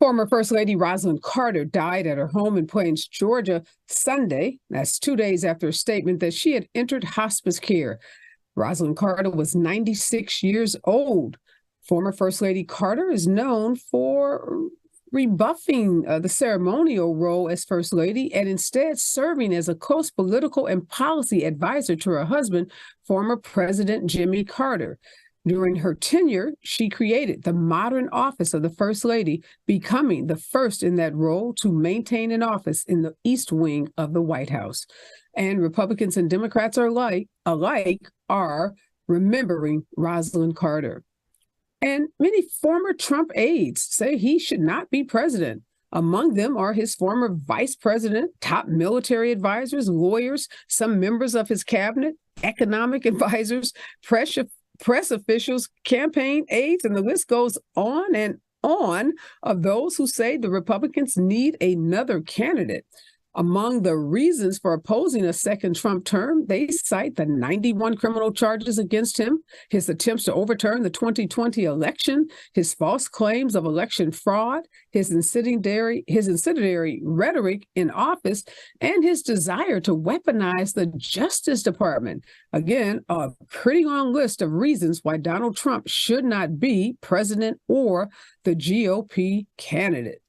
Former First Lady Rosalynn Carter died at her home in Plains, Georgia, Sunday. That's 2 days after a statement that she had entered hospice care. Rosalynn Carter was 96 years old. Former First Lady Carter is known for rebuffing the ceremonial role as First Lady and instead serving as a close political and policy advisor to her husband, former President Jimmy Carter. During her tenure, she created the modern office of the First Lady, becoming the first in that role to maintain an office in the East Wing of the White House. And Republicans and Democrats alike are remembering Rosalynn Carter. And many former Trump aides say he should not be president. Among them are his former vice president, top military advisors, lawyers, some members of his cabinet, economic advisors, press officials, campaign aides, and the list goes on and on of those who say the Republicans need another candidate. Among the reasons for opposing a second Trump term, they cite the 91 criminal charges against him, his attempts to overturn the 2020 election, his false claims of election fraud, his incendiary rhetoric in office, and his desire to weaponize the Justice Department. Again, a pretty long list of reasons why Donald Trump should not be president or the GOP candidate.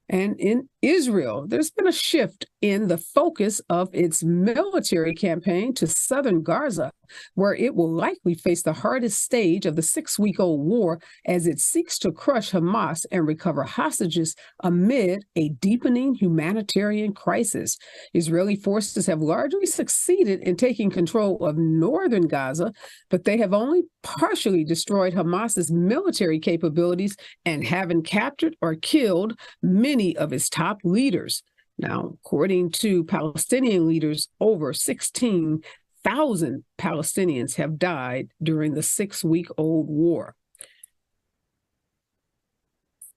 And in Israel, there's been a shift in the focus of its military campaign to southern Gaza, where it will likely face the hardest stage of the 6-week-old war as it seeks to crush Hamas and recover hostages amid a deepening humanitarian crisis. Israeli forces have largely succeeded in taking control of northern Gaza, but they have only partially destroyed Hamas's military capabilities and haven't captured or killed many of its top leaders. Now, according to Palestinian leaders, over 16,000 Palestinians have died during the 6-week-old war.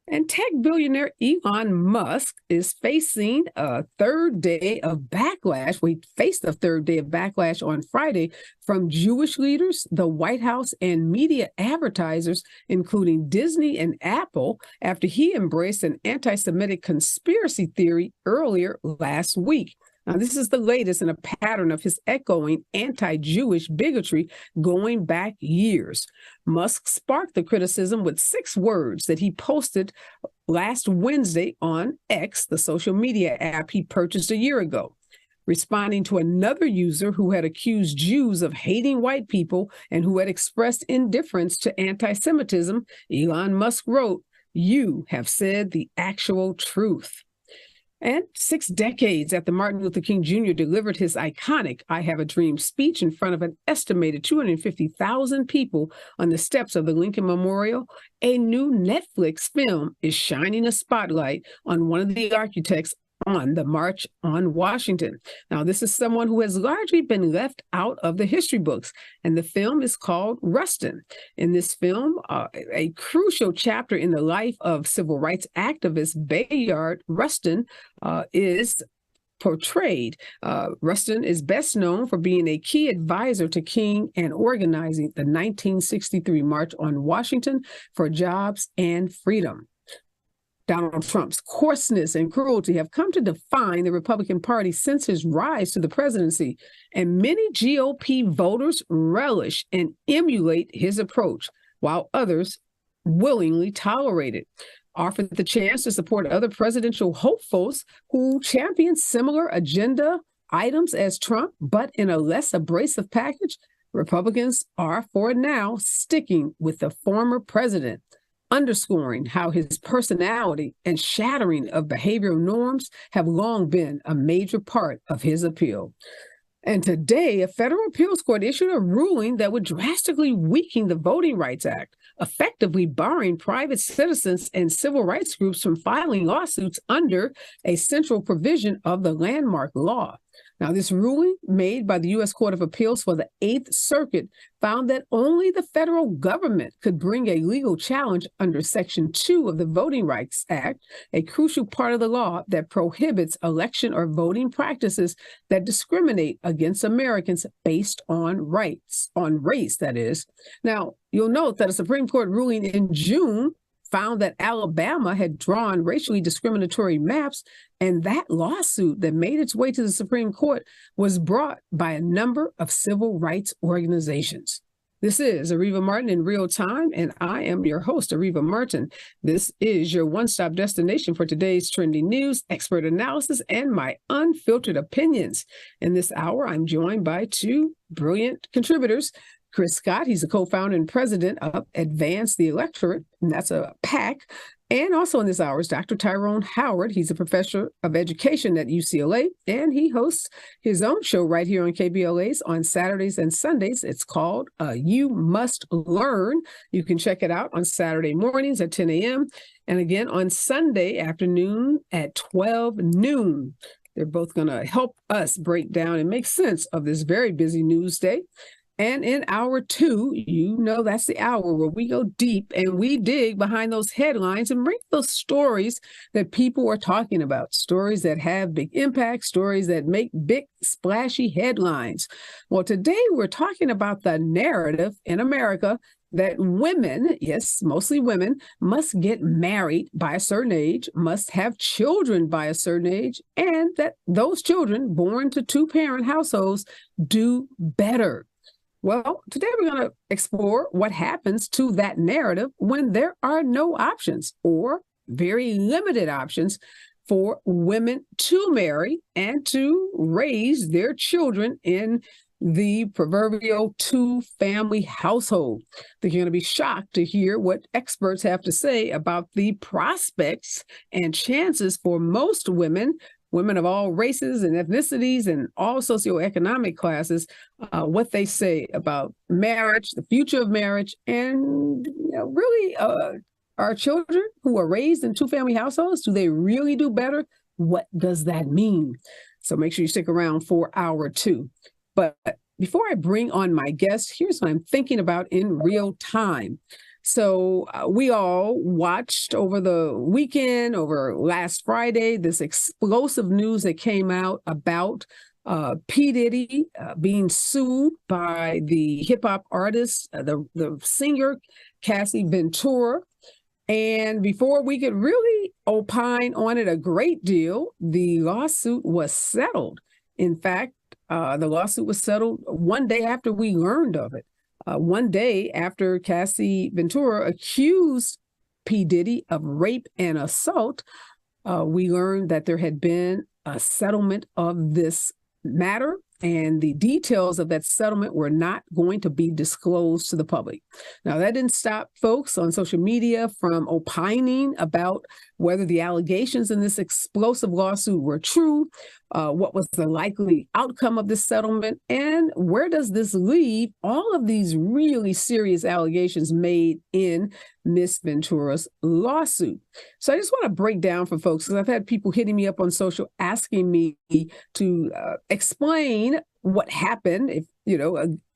And tech billionaire Elon Musk is facing a third day of backlash. We faced a third day of backlash on Friday from Jewish leaders, the White House, and media advertisers, including Disney and Apple, after he embraced an anti-Semitic conspiracy theory earlier last week. Now, this is the latest in a pattern of his echoing anti-Jewish bigotry going back years. Musk sparked the criticism with 6 words that he posted last Wednesday on X, the social media app he purchased a year ago. Responding to another user who had accused Jews of hating white people and who had expressed indifference to anti-Semitism, Elon Musk wrote, "You have said the actual truth." And 6 decades after Martin Luther King Jr. delivered his iconic I Have a Dream speech in front of an estimated 250,000 people on the steps of the Lincoln Memorial, a new Netflix film is shining a spotlight on one of the architects on the March on Washington. Now, this is someone who has largely been left out of the history books, and the film is called Rustin. In this film, a crucial chapter in the life of civil rights activist Bayard Rustin is portrayed. Rustin is best known for being a key advisor to King and organizing the 1963 March on Washington for Jobs and Freedom. Donald Trump's coarseness and cruelty have come to define the Republican Party since his rise to the presidency, and many GOP voters relish and emulate his approach, while others willingly tolerate it. Offered the chance to support other presidential hopefuls who champion similar agenda items as Trump, but in a less abrasive package, Republicans are, for now, sticking with the former president, underscoring how his personality and shattering of behavioral norms have long been a major part of his appeal. And today, a federal appeals court issued a ruling that would drastically weaken the Voting Rights Act, effectively barring private citizens and civil rights groups from filing lawsuits under a central provision of the landmark law. Now, this ruling made by the U.S. Court of Appeals for the 8th Circuit found that only the federal government could bring a legal challenge under Section 2 of the Voting Rights Act, a crucial part of the law that prohibits election or voting practices that discriminate against Americans based on race, that is. Now, you'll note that a Supreme Court ruling in June found that Alabama had drawn racially discriminatory maps, and that lawsuit that made its way to the Supreme Court was brought by a number of civil rights organizations. This is Areva Martin in real time, and I am your host, Areva Martin. This is your one-stop destination for today's trending news, expert analysis, and my unfiltered opinions. In this hour, I'm joined by two brilliant contributors. Chris Scott, he's the co-founder and president of Advance the Electorate, and that's a PAC. And also in this hour is Dr. Tyrone Howard. He's a professor of education at UCLA, and he hosts his own show right here on KBLA's on Saturdays and Sundays. It's called You Must Learn. You can check it out on Saturday mornings at 10 a.m. and again on Sunday afternoon at 12 noon. They're both going to help us break down and make sense of this very busy news day. And in hour two, you know that's the hour where we go deep and we dig behind those headlines and bring those stories that people are talking about, stories that have big impact, stories that make big, splashy headlines. Well, today we're talking about the narrative in America that women, yes, mostly women, must get married by a certain age, must have children by a certain age, and that those children born to two-parent households do better. Well, today we're going to explore what happens to that narrative when there are no options or very limited options for women to marry and to raise their children in the proverbial two-family household. I think you're going to be shocked to hear what experts have to say about the prospects and chances for most women of all races and ethnicities and all socioeconomic classes, what they say about marriage, the future of marriage, and really our children who are raised in two-family households, do they really do better? What does that mean? So make sure you stick around for hour two. But before I bring on my guest, here's what I'm thinking about in real time. So we all watched over the weekend, over last Friday, this explosive news that came out about P. Diddy being sued by the hip hop artist, the singer Cassie Ventura. And before we could really opine on it a great deal, the lawsuit was settled. In fact, the lawsuit was settled one day after we learned of it. One day after Cassie Ventura accused P. Diddy of rape and assault, we learned that there had been a settlement of this matter, and the details of that settlement were not going to be disclosed to the public. Now, that didn't stop folks on social media from opining about whether the allegations in this explosive lawsuit were true, what was the likely outcome of this settlement, and where does this leave all of these really serious allegations made in Miss Ventura's lawsuit. So I just want to break down for folks, because I've had people hitting me up on social asking me to explain what happened. If,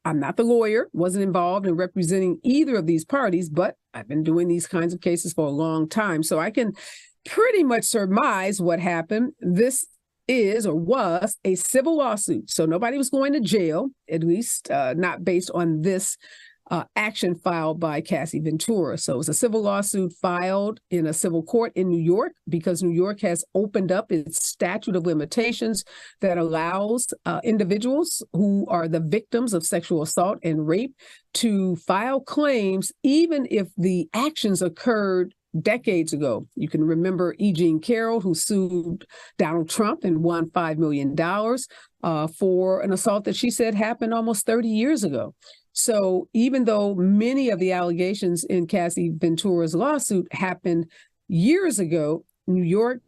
I'm not the lawyer, wasn't involved in representing either of these parties, but I've been doing these kinds of cases for a long time. So I can pretty much surmise what happened. This is or was a civil lawsuit. So nobody was going to jail, at least not based on this action filed by Cassie Ventura. So it was a civil lawsuit filed in a civil court in New York, because New York has opened up its statute of limitations that allows individuals who are the victims of sexual assault and rape to file claims even if the actions occurred decades ago. You can remember E. Jean Carroll, who sued Donald Trump and won $5 million for an assault that she said happened almost 30 years ago. So even though many of the allegations in Cassie Ventura's lawsuit happened years ago, New York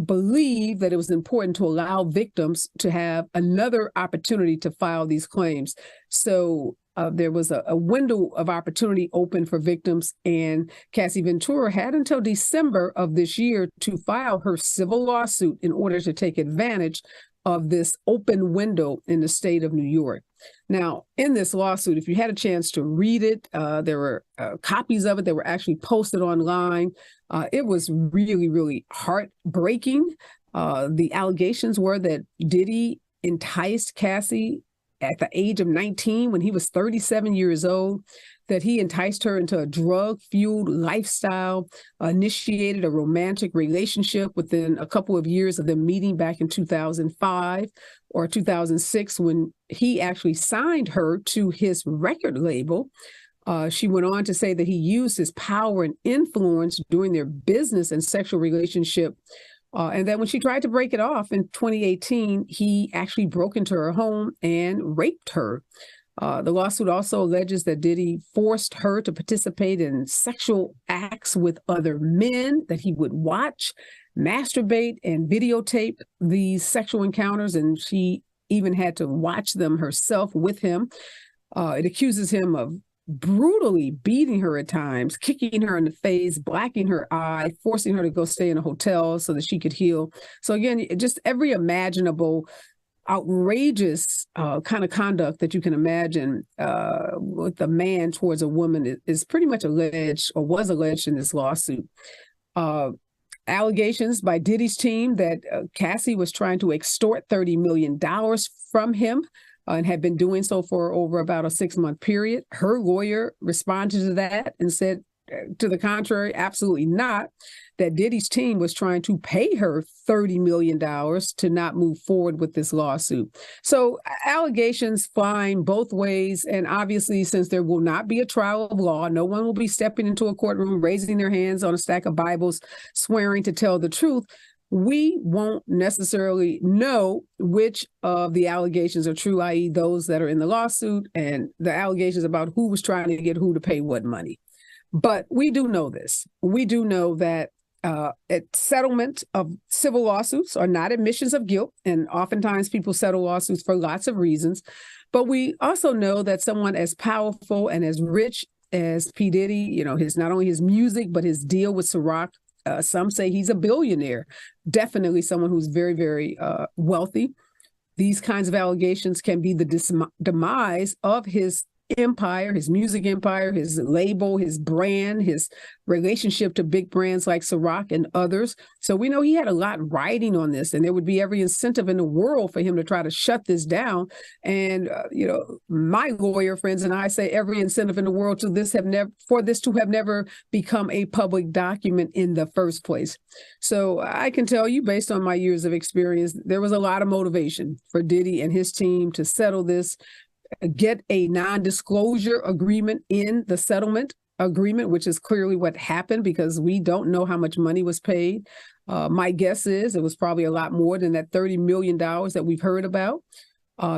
believed that it was important to allow victims to have another opportunity to file these claims. So there was a window of opportunity open for victims, and Cassie Ventura had until December of this year to file her civil lawsuit in order to take advantage of this open window in the state of New York. Now, in this lawsuit, if you had a chance to read it, there were copies of it that were actually posted online. It was really, really heartbreaking. The allegations were that Diddy enticed Cassie at the age of 19 when he was 37 years old, that he enticed her into a drug-fueled lifestyle, initiated a romantic relationship within a couple of years of them meeting back in 2005 or 2006, when he actually signed her to his record label. She went on to say that he used his power and influence during their business and sexual relationship. And then when she tried to break it off in 2018, he actually broke into her home and raped her. The lawsuit also alleges that Diddy forced her to participate in sexual acts with other men, that he would watch, masturbate, and videotape these sexual encounters, and she even had to watch them herself with him. It accuses him of brutally beating her at times, kicking her in the face, blacking her eye, forcing her to go stay in a hotel so that she could heal. So again, just every imaginable outrageous kind of conduct that you can imagine with a man towards a woman is pretty much alleged, or was alleged, in this lawsuit. Allegations by Diddy's team that Cassie was trying to extort $30 million from him, and had been doing so for over about a 6-month period. Her lawyer responded to that and said, to the contrary, absolutely not, that Diddy's team was trying to pay her $30 million to not move forward with this lawsuit. So allegations flying both ways. And obviously, since there will not be a trial of law, no one will be stepping into a courtroom, raising their hands on a stack of Bibles, swearing to tell the truth. We won't necessarily know which of the allegations are true, i.e. those that are in the lawsuit and the allegations about who was trying to get who to pay what money. But we do know this. We do know that settlement of civil lawsuits are not admissions of guilt, and oftentimes people settle lawsuits for lots of reasons. But we also know that someone as powerful and as rich as P. Diddy, not only his music, but his deal with Ciroc, some say he's a billionaire, definitely someone who's very, very wealthy. These kinds of allegations can be the demise of his empire, his music empire, his label, his brand, his relationship to big brands like Ciroc and others. So we know he had a lot riding on this, and there would be every incentive in the world for him to try to shut this down. And, my lawyer friends and I say every incentive in the world for this to have never become a public document in the first place. So I can tell you, based on my years of experience, there was a lot of motivation for Diddy and his team to settle this, get a non-disclosure agreement in the settlement agreement, which is clearly what happened, because we don't know how much money was paid. My guess is it was probably a lot more than that $30 million that we've heard about,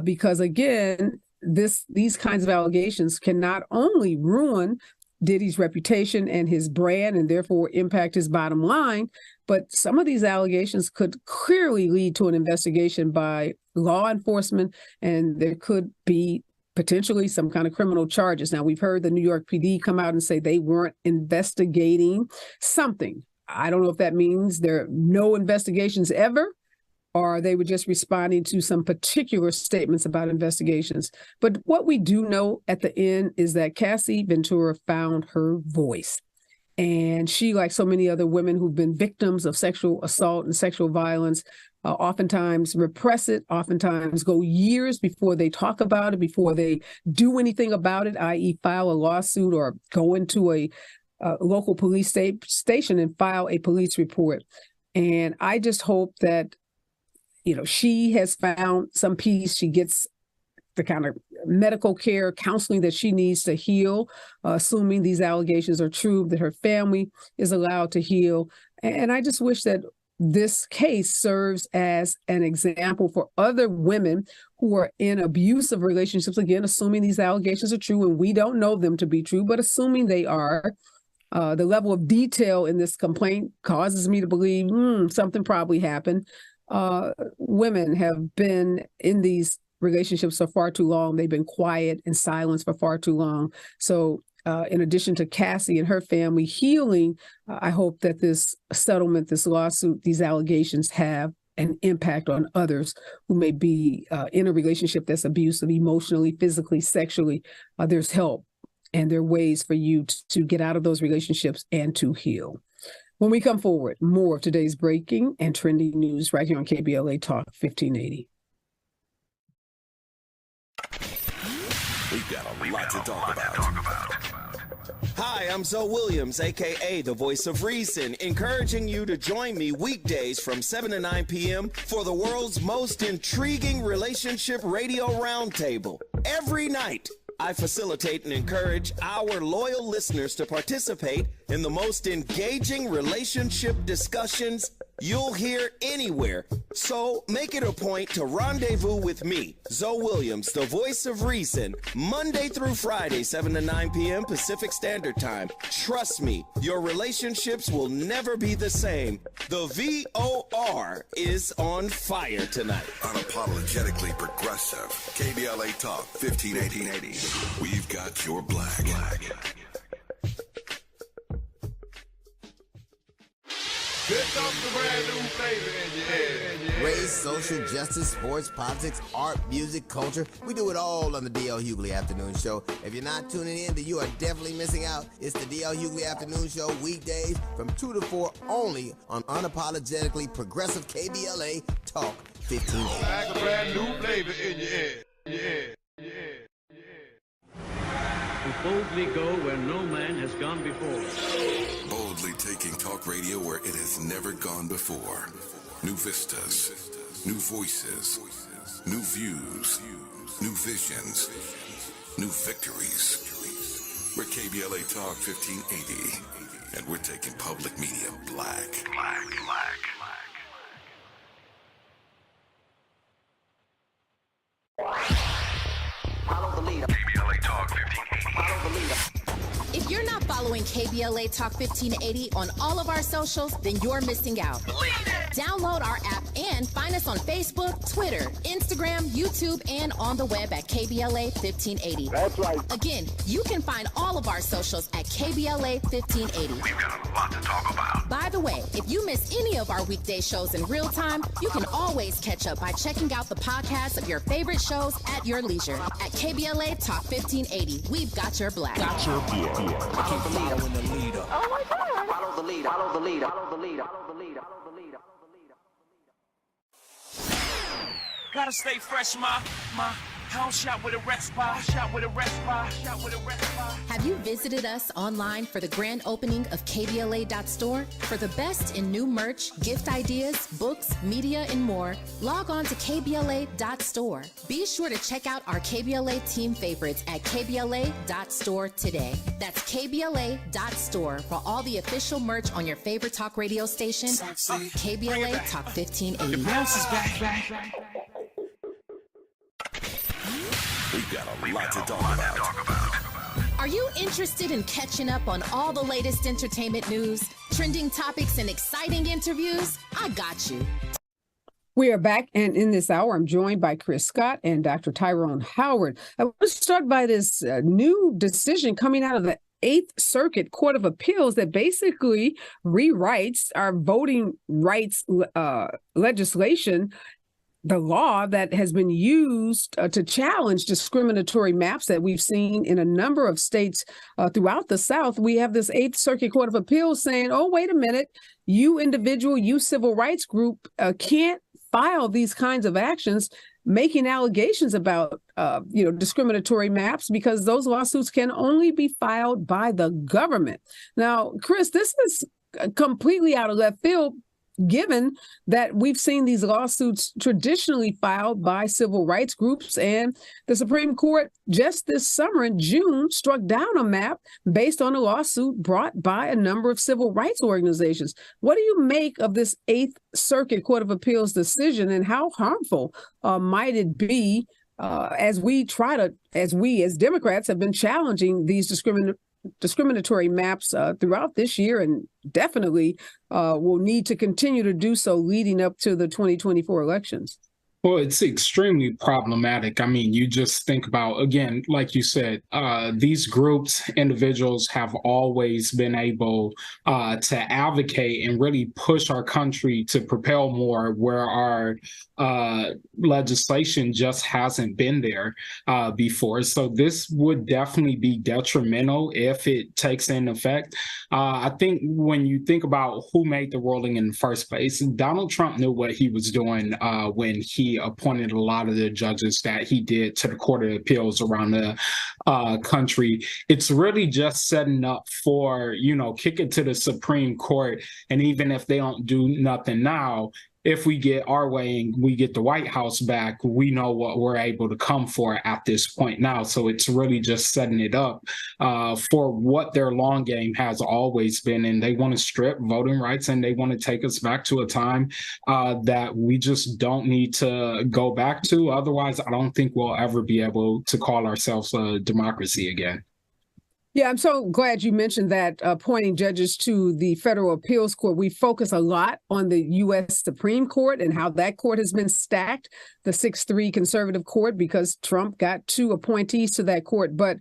because again, these kinds of allegations can not only ruin Diddy's reputation and his brand and therefore impact his bottom line, but some of these allegations could clearly lead to an investigation by law enforcement, and there could be potentially some kind of criminal charges. Now, we've heard the New York PD come out and say they weren't investigating something. I don't know if that means there are no investigations ever, or they were just responding to some particular statements about investigations. But what we do know at the end is that Cassie Ventura found her voice. And she, like so many other women who've been victims of sexual assault and sexual violence, oftentimes repress it, oftentimes go years before they talk about it, before they do anything about it, i.e. file a lawsuit or go into a local police station and file a police report. And I just hope that, she has found some peace. She gets the kind of medical care, counseling that she needs to heal, assuming these allegations are true, that her family is allowed to heal. And I just wish that this case serves as an example for other women who are in abusive relationships, again, assuming these allegations are true, and we don't know them to be true, but assuming they are. The level of detail in this complaint causes me to believe something probably happened. Women have been in these relationships for far too long. They've been quiet in silence for far too long. So in addition to Cassie and her family healing, I hope that this settlement, this lawsuit, these allegations have an impact on others who may be in a relationship that's abusive emotionally, physically, sexually. There's help, and there are ways for you to get out of those relationships and to heal. When we come forward, more of today's breaking and trending news right here on KBLA Talk 1580. We've got a lot to talk about. Hi, I'm Zoe Williams, a.k.a. the voice of reason, encouraging you to join me weekdays from 7 to 9 p.m. for the world's most intriguing relationship radio roundtable. Every night, I facilitate and encourage our loyal listeners to participate in the most engaging relationship discussions you'll hear anywhere. So make it a point to rendezvous with me, Zoe Williams, the voice of reason, Monday through Friday, 7 to 9 p.m. Pacific Standard Time. Trust me, your relationships will never be the same. The VOR is on fire tonight. Unapologetically progressive. KBLA Talk 1580. We've got your black. Here comes the brand new flavor in your head. Race, social justice, sports, politics, art, music, culture. We do it all on the D.L. Hughley Afternoon Show. If you're not tuning in, then you are definitely missing out. It's the D.L. Hughley Afternoon Show weekdays from 2 to 4 only on unapologetically progressive KBLA Talk 1580. Like a brand new flavor in your head. Yeah. We boldly go where no man has gone before. Boldly taking talk radio where it has never gone before. New vistas, new voices, new views, new visions, new victories. We're KBLA Talk 1580, and we're taking public media black. Follow the leader. KBLA Talk 1580. Follow the leader. If you're not following KBLA Talk 1580 on all of our socials, then you're missing out. Download our app and find us on Facebook, Twitter, Instagram, YouTube, and on the web at KBLA 1580. That's right. Again, you can find all of our socials at KBLA 1580. We've got a lot to talk about. By the way, if you miss any of our weekday shows in real time, you can always catch up by checking out the podcast of your favorite shows at your leisure. At KBLA Talk 1580, we've got your black. Follow the leader. Oh my God. Follow the leader. Follow the leader. Follow the leader. Follow the leader. Follow the leader. Follow the leader. Gotta stay fresh, my house shot with a respite. Have you visited us online for the grand opening of KBLA.store? For the best in new merch, gift ideas, books, media, and more, log on to KBLA.store. Be sure to check out our KBLA team favorites at KBLA.store today. That's KBLA.store for all the official merch on your favorite talk radio station, KBLA Talk 1580. The bounce is back. We've got a lot to talk about. Are you interested in catching up on all the latest entertainment news, trending topics, and exciting interviews? I got you. We are back, and in this hour, I'm joined by Chris Scott and Dr. Tyrone Howard. I want to start by this new decision coming out of the Eighth Circuit Court of Appeals that basically rewrites our voting rights legislation, the law that has been used to challenge discriminatory maps that we've seen in a number of states throughout the South. We have this Eighth Circuit Court of Appeals saying, oh, wait a minute, you individual, you civil rights group can't file these kinds of actions making allegations about discriminatory maps because those lawsuits can only be filed by the government. Now, Chris, this is completely out of left field, given that we've seen these lawsuits traditionally filed by civil rights groups, and the Supreme Court just this summer in June struck down a map based on a lawsuit brought by a number of civil rights organizations. What do you make of this Eighth Circuit Court of Appeals decision, and how harmful might it be as we as Democrats have been challenging these discriminatory maps throughout this year, and definitely will need to continue to do so leading up to the 2024 elections? Well, it's extremely problematic. I mean, you just think about, again, like you said, these groups, individuals have always been able to advocate and really push our country to propel more, where our legislation just hasn't been there before. So this would definitely be detrimental if it takes in effect. I think when you think about who made the ruling in the first place, Donald Trump knew what he was doing when he he appointed a lot of the judges that he did to the Court of Appeals around the country. It's really just setting up for, kick it to the Supreme Court. And even if they don't do nothing now, if we get our way and we get the White House back, we know what we're able to come for at this point now. So it's really just setting it up for what their long game has always been. And they want to strip voting rights, and they want to take us back to a time that we just don't need to go back to. Otherwise, I don't think we'll ever be able to call ourselves a democracy again. Yeah, I'm so glad you mentioned that, appointing judges to the federal appeals court. We focus a lot on the U.S. Supreme Court and how that court has been stacked, the 6-3 conservative court, because Trump got 2 appointees to that court. But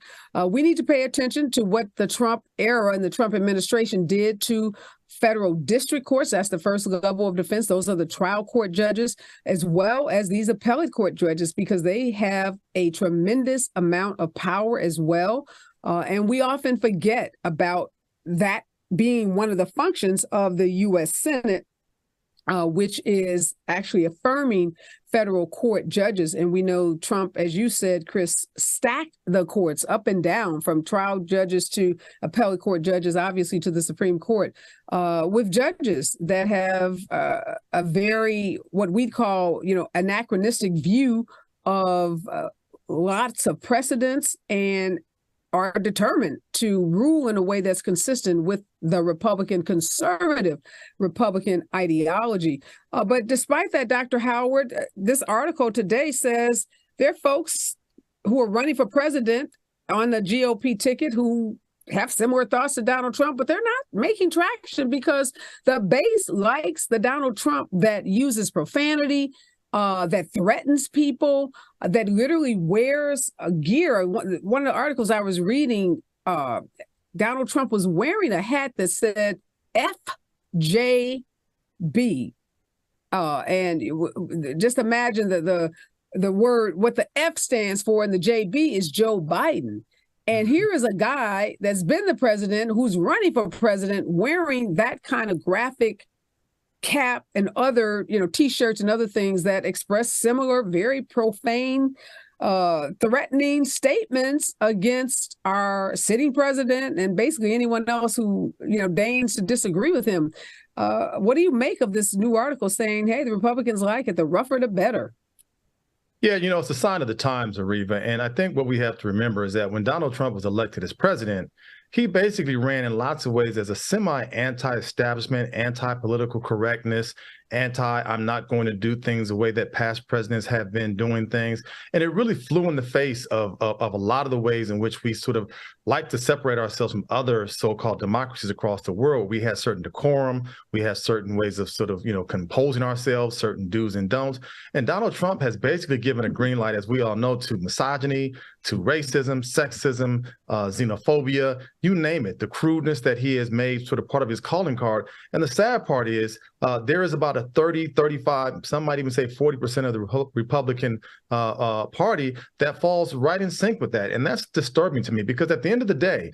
we need to pay attention to what the Trump era and the Trump administration did to federal district courts. That's the first level of defense. Those are the trial court judges, as well as these appellate court judges, because they have a tremendous amount of power as well. And we often forget about that being one of the functions of the U.S. Senate, which is actually affirming federal court judges. And we know Trump, as you said, Chris, stacked the courts up and down, from trial judges to appellate court judges, obviously to the Supreme Court, with judges that have a very, what we'd call, anachronistic view of lots of precedents, and are determined to rule in a way that's consistent with the conservative Republican ideology. But despite that, Dr. Howard, this article today says there are folks who are running for president on the GOP ticket who have similar thoughts to Donald Trump, but they're not making traction because the base likes the Donald Trump that uses profanity, that threatens people, that literally wears a gear. One of the articles I was reading, Donald Trump was wearing a hat that said FJB. And just imagine that the word, what the F stands for, and the JB is Joe Biden. And here is a guy that's been the president, who's running for president, wearing that kind of graphic cap and other, T-shirts and other things that express similar, very profane, threatening statements against our sitting president and basically anyone else who, deigns to disagree with him. What do you make of this new article saying, hey, the Republicans like it, the rougher the better? Yeah, it's a sign of the times, Areva. And I think what we have to remember is that when Donald Trump was elected as president, he basically ran in lots of ways as a semi-anti-establishment, anti-political correctness, I'm not going to do things the way that past presidents have been doing things. And it really flew in the face of a lot of the ways in which we sort of like to separate ourselves from other so-called democracies across the world. We have certain decorum. We have certain ways of sort of, composing ourselves, certain do's and don'ts. And Donald Trump has basically given a green light, as we all know, to misogyny, to racism, sexism, xenophobia, you name it, the crudeness that he has made sort of part of his calling card. And the sad part is there is about a 30, 35, some might even say 40% of the Republican Party that falls right in sync with that. And that's disturbing to me, because at the end of the day,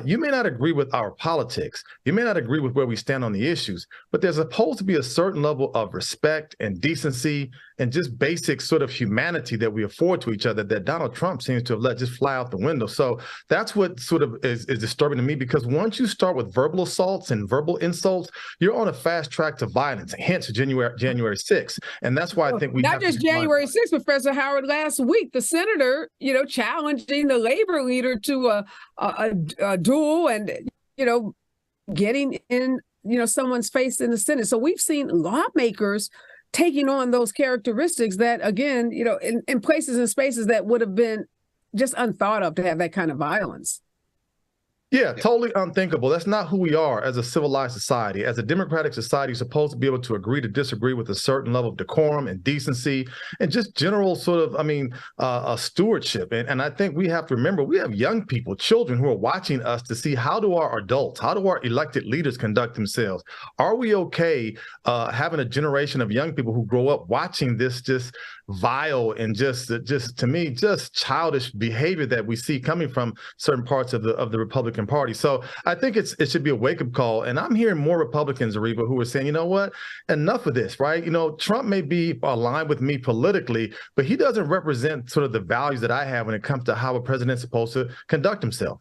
you may not agree with our politics. You may not agree with where we stand on the issues, but there's supposed to be a certain level of respect and decency and just basic sort of humanity that we afford to each other that Donald Trump seems to have let just fly out the window. So that's what sort of is disturbing to me, because once you start with verbal assaults and verbal insults, you're on a fast track to violence, hence January 6th. And that's why I think we not just January 6th, Professor Howard, last week, the senator, challenging the labor leader to a duel and, getting in, someone's face in the Senate. So we've seen lawmakers taking on those characteristics that, again, in places and spaces that would have been just unthought of to have that kind of violence. Yeah, totally unthinkable. That's not who we are as a civilized society. As a democratic society, you're supposed to be able to agree to disagree with a certain level of decorum and decency and just general sort of, stewardship. And I think we have to remember, we have young people, children who are watching us to see how do our adults, how do our elected leaders conduct themselves? Are we okay having a generation of young people who grow up watching this just vile and just to me, just childish behavior that we see coming from certain parts of the Republican Party. So I think it should be a wake-up call. And I'm hearing more Republicans, Areva, who are saying, you know what, enough of this, right? You know, Trump may be aligned with me politically, but he doesn't represent sort of the values that I have when it comes to how a president's supposed to conduct himself.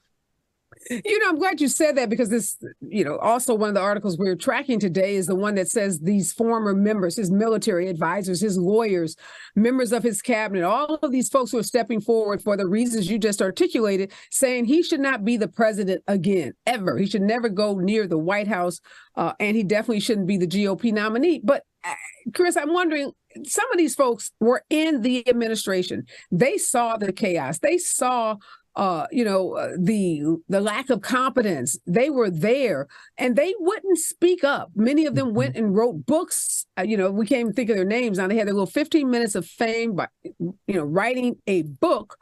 You know, I'm glad you said that, because this, you know, also one of the articles we're tracking today is the one that says these former members, his military advisors, his lawyers, members of his cabinet, all of these folks who are stepping forward for the reasons you just articulated, saying he should not be the president again, ever. He should never go near the White House, and he definitely shouldn't be the GOP nominee. But Chris, I'm wondering, some of these folks were in the administration. They saw the chaos. They saw the lack of competence. They were there and they wouldn't speak up. Many of them went and wrote books. We can't even think of their names now. They had their little 15 minutes of fame by, writing a book,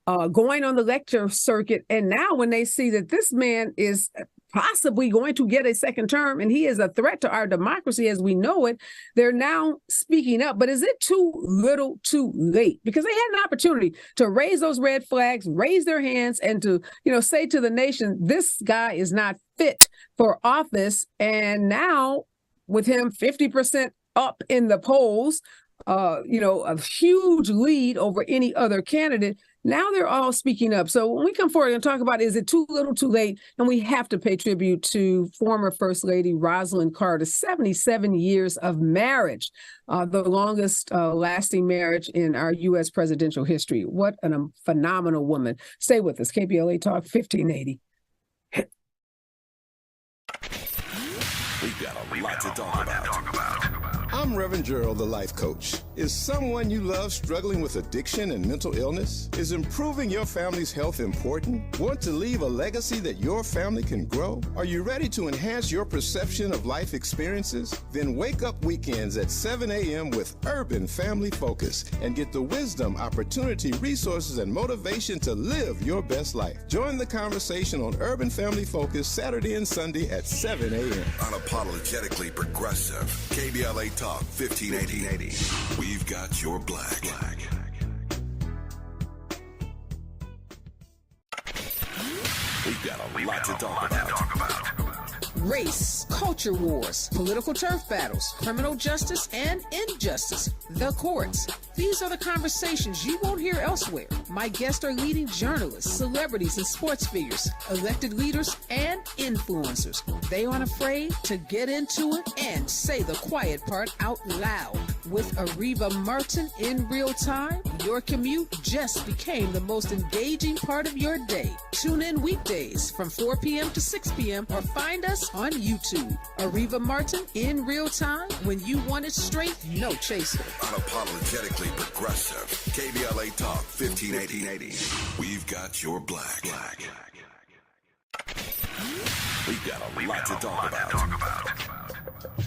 going on the lecture circuit. And now when they see that this man is possibly going to get a second term and he is a threat to our democracy as we know it, they're now speaking up. But is it too little too late? Because they had an opportunity to raise those red flags, raise their hands, and to, say to the nation, this guy is not fit for office. And now with him 50% up in the polls, a huge lead over any other candidate, now they're all speaking up. So when we come forward and talk about, is it too little too late? And we have to pay tribute to former First Lady Rosalynn Carter, 77 years of marriage, the longest lasting marriage in our U.S. presidential history. What a phenomenal woman. Stay with us. KBLA Talk 1580. We've got a lot to talk about. I'm Reverend Gerald, the life coach. Is someone you love struggling with addiction and mental illness? Is improving your family's health important? Want to leave a legacy that your family can grow? Are you ready to enhance your perception of life experiences? Then wake up weekends at 7 a.m. with Urban Family Focus and get the wisdom, opportunity, resources, and motivation to live your best life. Join the conversation on Urban Family Focus Saturday and Sunday at 7 a.m. Unapologetically progressive. KBLA Talk 1580. We've got your black. We've got a lot to talk about. Race, culture wars, political turf battles, criminal justice and injustice, the courts. These are the conversations you won't hear elsewhere. My guests are leading journalists, celebrities, and sports figures, elected leaders, and influencers. They aren't afraid to get into it and say the quiet part out loud. With Areva Martin in real time, your commute just became the most engaging part of your day. Tune in weekdays from 4 p.m. to 6 p.m. or find us on YouTube. Areva Martin in real time, when you want it straight, no chaser. Unapologetically progressive. KBLA Talk 1580. We've got your black. We've got a lot to talk about.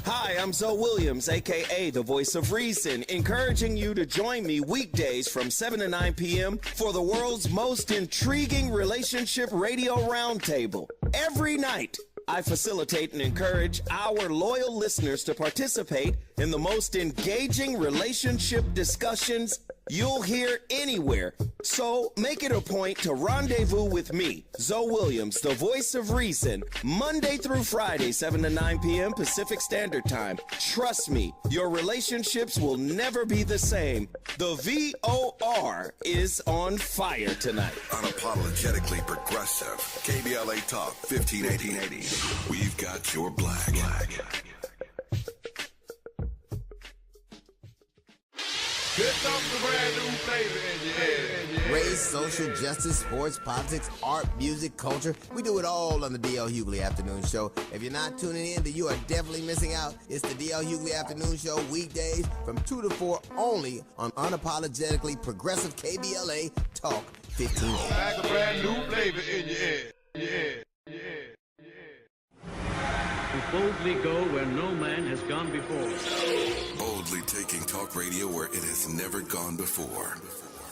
Hi, I'm Zoe Williams, a.k.a. the voice of reason, encouraging you to join me weekdays from 7 to 9 p.m. for the world's most intriguing relationship radio roundtable. Every night, I facilitate and encourage our loyal listeners to participate in the most engaging relationship discussions you'll hear anywhere. So make it a point to rendezvous with me, Zoe Williams, the voice of reason, Monday through Friday, 7 to 9 p.m. Pacific Standard Time. Trust me, your relationships will never be the same. The VOR is on fire tonight. Unapologetically progressive. KBLA Talk 1580. We've got your black. Here comes the brand new flavor in your head. Race, social justice, sports, politics, art, music, culture. We do it all on the D.L. Hughley Afternoon Show. If you're not tuning in, then you are definitely missing out. It's the D.L. Hughley Afternoon Show, weekdays from 2 to 4 only on unapologetically progressive KBLA Talk 1580. Like a brand new flavor in your head. Yeah. To boldly go where no man has gone before. Boldly taking talk radio where it has never gone before.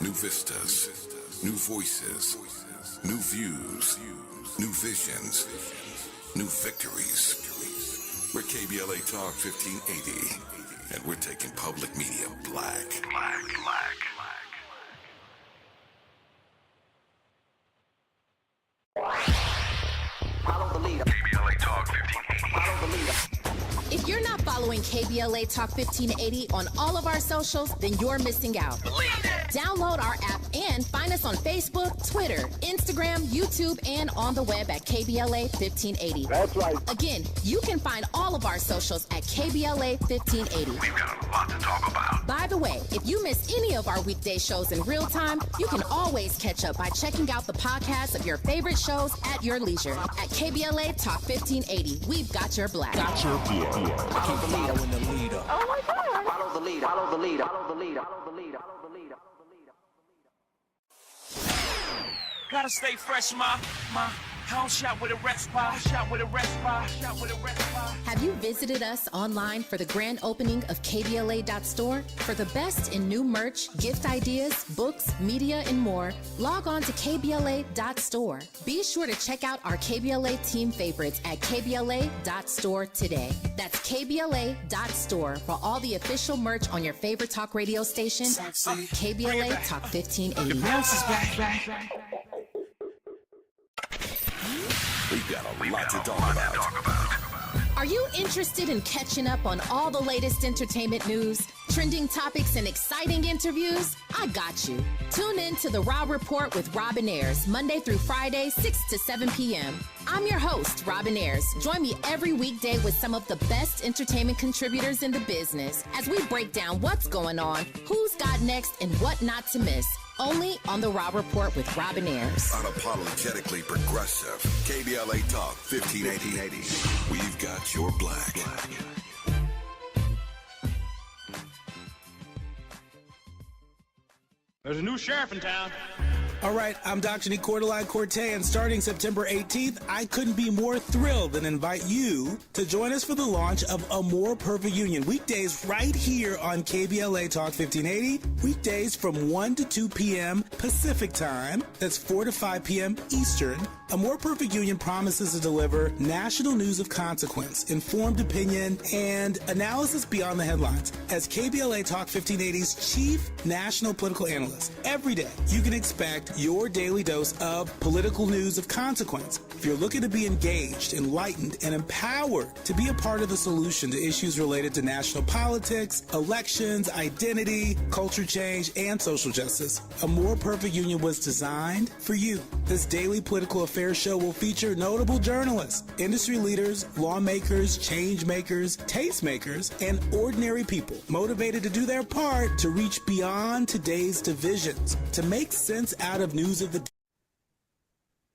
New vistas, new voices, new views, new visions, new victories. We're KBLA Talk 1580. and we're taking public media black. Follow the leader. KBLA Talk 1580. Follow the leader. If you're not following KBLA Talk 1580 on all of our socials, then you're missing out. Download our app and find us on Facebook, Twitter, Instagram, YouTube, and on the web at KBLA 1580. That's right. Again, you can find all of our socials at KBLA 1580. We've got a lot to talk about. By the way, if you miss any of our weekday shows in real time, you can always catch up by checking out the podcast of your favorite shows at your leisure. At KBLA Talk 1580, we've got your black. Follow the leader. Following the leader. Oh my God. Follow the leader. Follow the leader. Follow the leader. Follow the leader. Follow the leader. Gotta stay fresh, my house shot with a rest spot. Have you visited us online for the grand opening of KBLA.store? For the best in new merch, gift ideas, books, media, and more, log on to KBLA.store. Be sure to check out our KBLA team favorites at KBLA.store today. That's KBLA.store for all the official merch on your favorite talk radio station, KBLA Talk 1580. We've got a lot to talk about. Are you interested in catching up on all the latest entertainment news, trending topics, and exciting interviews? I got you. Tune in to The Raw Report with Robin Ayers, Monday through Friday, 6 to 7 p.m. I'm your host, Robin Ayers. Join me every weekday with some of the best entertainment contributors in the business as we break down what's going on, who's got next, and what not to miss. Only on The Raw Report with Robin Ayers. Unapologetically progressive. KBLA Talk 1580. We've got your black. There's a new sheriff in town. All right, I'm Dr. Nicordelai Corte, and starting September 18th, I couldn't be more thrilled than invite you to join us for the launch of A More Perfect Union, weekdays right here on KBLA Talk 1580, weekdays from 1 to 2 p.m. Pacific Time, that's 4 to 5 p.m. Eastern. A More Perfect Union promises to deliver national news of consequence, informed opinion, and analysis beyond the headlines. As KBLA Talk 1580's chief national political analyst, every day you can expect your daily dose of political news of consequence. If you're looking to be engaged, enlightened, and empowered to be a part of the solution to issues related to national politics, elections, identity, culture change, and social justice, A More Perfect Union was designed for you. This daily political affairs show will feature notable journalists, industry leaders, lawmakers, change makers, tastemakers, and ordinary people motivated to do their part to reach beyond today's divisions, to make sense out of news of the day.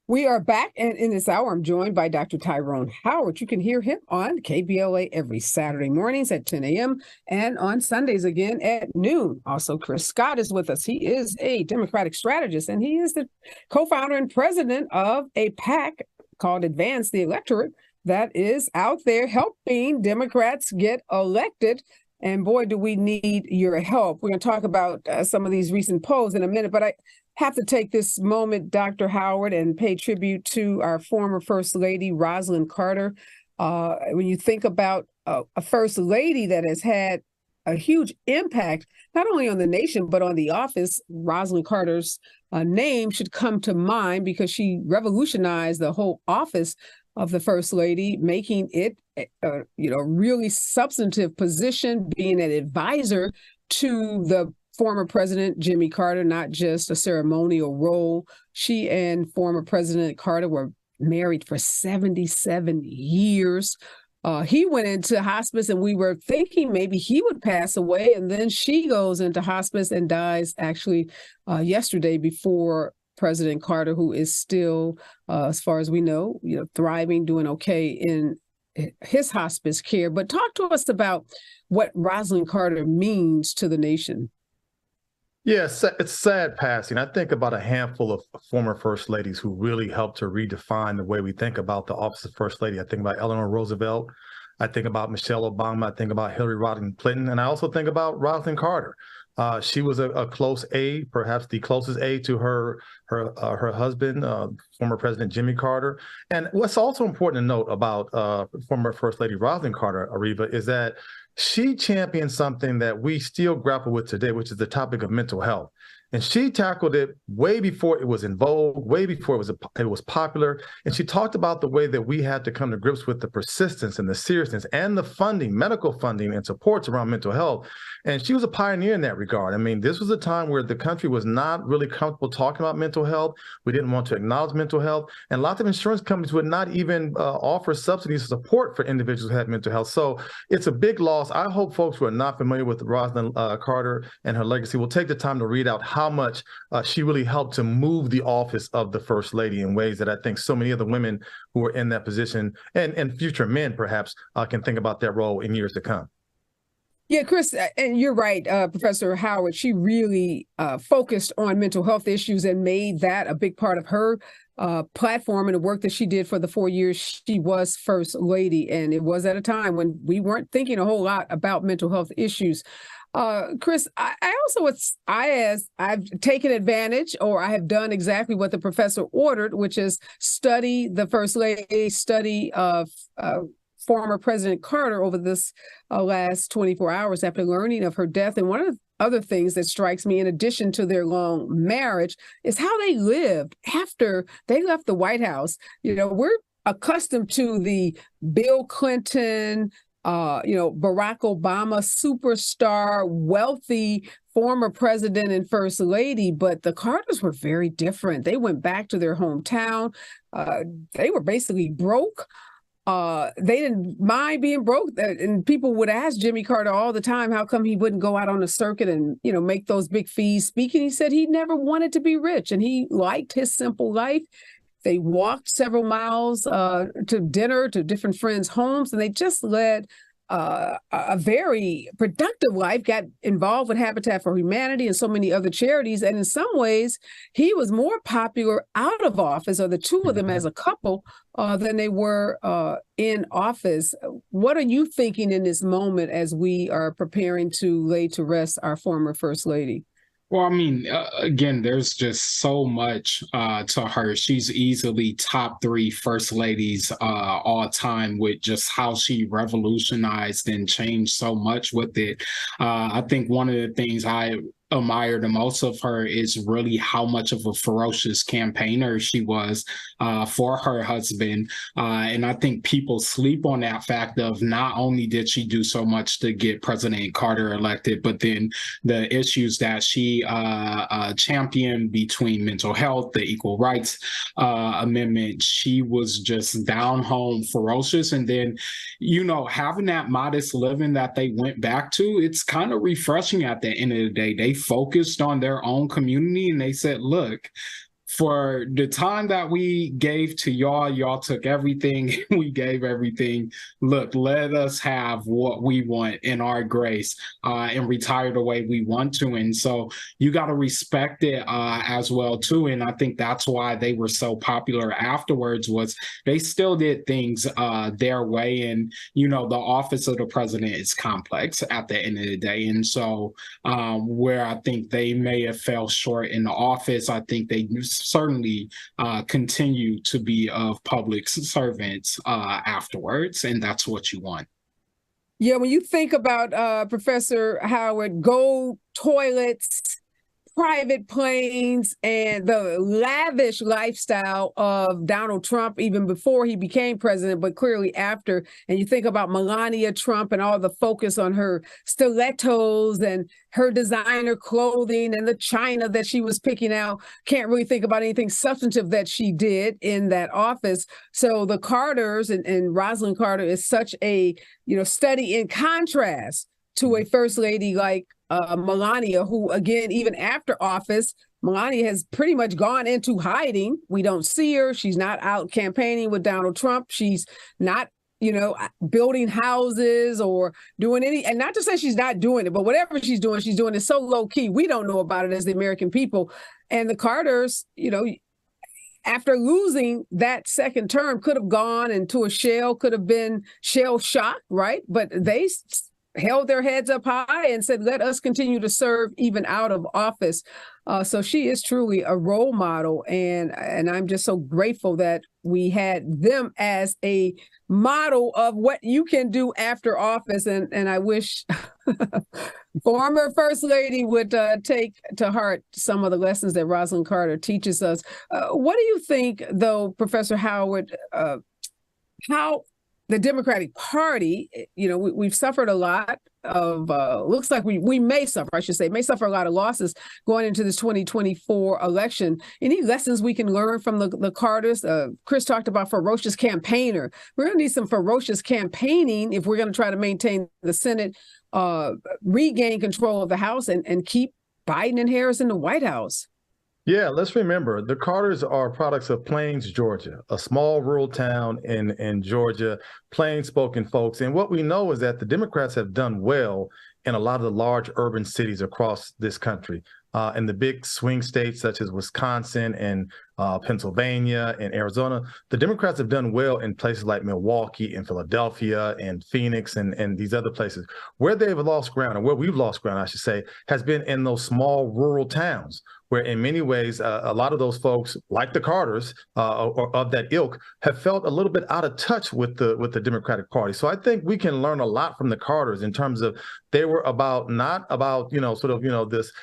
We are back, and in this hour, I'm joined by Dr. Tyrone Howard. You can hear him on KBLA every Saturday mornings at 10 a.m. and on Sundays again at noon. Also, Chris Scott is with us. He is a Democratic strategist, and he is the co-founder and president of a PAC called Advance the Electorate that is out there helping Democrats get elected. And boy, do we need your help. We're going to talk about some of these recent polls in a minute, but I have to take this moment, Dr. Howard, and pay tribute to our former First Lady, Rosalynn Carter. When you think about a First Lady that has had a huge impact, not only on the nation, but on the office, Rosalynn Carter's name should come to mind because she revolutionized the whole office of the First Lady, making it a really substantive position, being an advisor to the former President Jimmy Carter, not just a ceremonial role. She and former President Carter were married for 77 years. He went into hospice, and we were thinking maybe he would pass away, and then she goes into hospice and dies actually yesterday before President Carter, who is still, as far as we know, thriving, doing okay in his hospice care. But talk to us about what Rosalynn Carter means to the nation. Yeah, it's sad passing. I think about a handful of former First Ladies who really helped to redefine the way we think about the office of First Lady. I think about Eleanor Roosevelt. I think about Michelle Obama. I think about Hillary Rodham Clinton. And I also think about Rosalynn Carter, She was a close aide, perhaps the closest aide to her husband, former President Jimmy Carter. And what's also important to note about former First Lady Rosalynn Carter, Areva, is that she championed something that we still grapple with today, which is the topic of mental health. And she tackled it way before it was in vogue, way before it was popular. And she talked about the way that we had to come to grips with the persistence and the seriousness and the funding, medical funding and supports around mental health. And she was a pioneer in that regard. I mean, this was a time where the country was not really comfortable talking about mental health. We didn't want to acknowledge mental health. And lots of insurance companies would not even offer subsidies or support for individuals who had mental health. So it's a big loss. I hope folks who are not familiar with Rosalynn Carter and her legacy will take the time to read out how much she really helped to move the office of the First Lady in ways that I think so many of the women who are in that position and future men perhaps can think about that role in years to come. Yeah, Chris, and you're right, Professor Howard. She really focused on mental health issues and made that a big part of her platform and the work that she did for the 4 years she was First Lady. And it was at a time when we weren't thinking a whole lot about mental health issues. Chris, I've taken advantage, or I have done exactly what the professor ordered, which is study the First Lady, study of former President Carter over this last 24 hours after learning of her death. And one of the other things that strikes me, in addition to their long marriage, is how they lived after they left the White House. You know, we're accustomed to the Bill Clinton, Barack Obama, superstar, wealthy former president and first lady, but the Carters were very different. They went back to their hometown. They were basically broke. They didn't mind being broke. And people would ask Jimmy Carter all the time, how come he wouldn't go out on a circuit and, make those big fees speaking? He said he never wanted to be rich and he liked his simple life. They walked several miles to dinner to different friends' homes, and they just led a very productive life, got involved with Habitat for Humanity and so many other charities. And in some ways, he was more popular out of office, or the two of them as a couple, than they were in office. What are you thinking in this moment as we are preparing to lay to rest our former First Lady? Well, I mean, again, there's just so much to her. She's easily top 3 first ladies all time, with just how she revolutionized and changed so much with it. I think one of the things I admire the most of her is really how much of a ferocious campaigner she was for her husband. And I think people sleep on that fact of not only did she do so much to get President Carter elected, but then the issues that she championed between mental health, the Equal Rights Amendment. She was just down home ferocious. And then, having that modest living that they went back to, it's kind of refreshing at the end of the day. They focused on their own community and they said, look, for the time that we gave to y'all took everything, we gave everything. Look, let us have what we want in our grace and retire the way we want to. And so you got to respect it as well, too. And I think that's why they were so popular afterwards, was they still did things their way. And, the office of the president is complex at the end of the day. And so where I think they may have fell short in the office, I think they certainly continue to be of public servants afterwards, and that's what you want. Yeah, when you think about Professor Howard, gold toilets, private planes, and the lavish lifestyle of Donald Trump, even before he became president, but clearly after. And you think about Melania Trump and all the focus on her stilettos and her designer clothing and the china that she was picking out. Can't really think about anything substantive that she did in that office. So the Carters and Rosalynn Carter is such a, study in contrast to a first lady like Melania, who, again, even after office, Melania has pretty much gone into hiding. We don't see her. She's not out campaigning with Donald Trump. She's not, building houses or doing and not to say she's not doing it, but whatever she's doing it so low key. We don't know about it as the American people. And the Carters, after losing that second term, could have gone into a shell, could have been shell shocked, right? But they held their heads up high and said, let us continue to serve even out of office. So she is truly a role model. And I'm just so grateful that we had them as a model of what you can do after office. And I wish former First Lady would take to heart some of the lessons that Rosalynn Carter teaches us. What do you think, though, Professor Howard, how the Democratic Party, we've suffered a lot of, looks like we may suffer a lot of losses going into this 2024 election. Any lessons we can learn from the Carters? Chris talked about ferocious campaigner. We're going to need some ferocious campaigning if we're going to try to maintain the Senate, regain control of the House, and keep Biden and Harris in the White House. Yeah, let's remember the Carters are products of Plains, Georgia, a small rural town in Georgia, plain-spoken folks. And what we know is that the Democrats have done well in a lot of the large urban cities across this country. In the big swing states such as Wisconsin and Pennsylvania and Arizona, the Democrats have done well in places like Milwaukee and Philadelphia and Phoenix and these other places. Where they've lost ground, or where we've lost ground, I should say, has been in those small rural towns, where in many ways, a lot of those folks, like the Carters or of that ilk, have felt a little bit out of touch with the Democratic Party. So I think we can learn a lot from the Carters in terms of they were not about this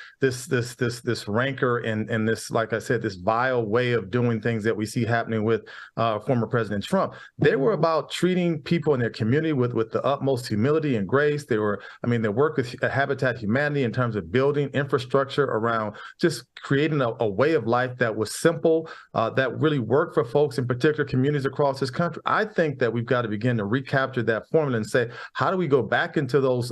rancor and this, like I said, this vile way of doing things that we see happening with former President Trump. They were about treating people in their community with the utmost humility and grace. They worked with Habitat Humanity in terms of building infrastructure around just creating a way of life that was simple, that really worked for folks in particular communities across this country. I think that we've got to begin to recapture that formula and say, how do we go back into those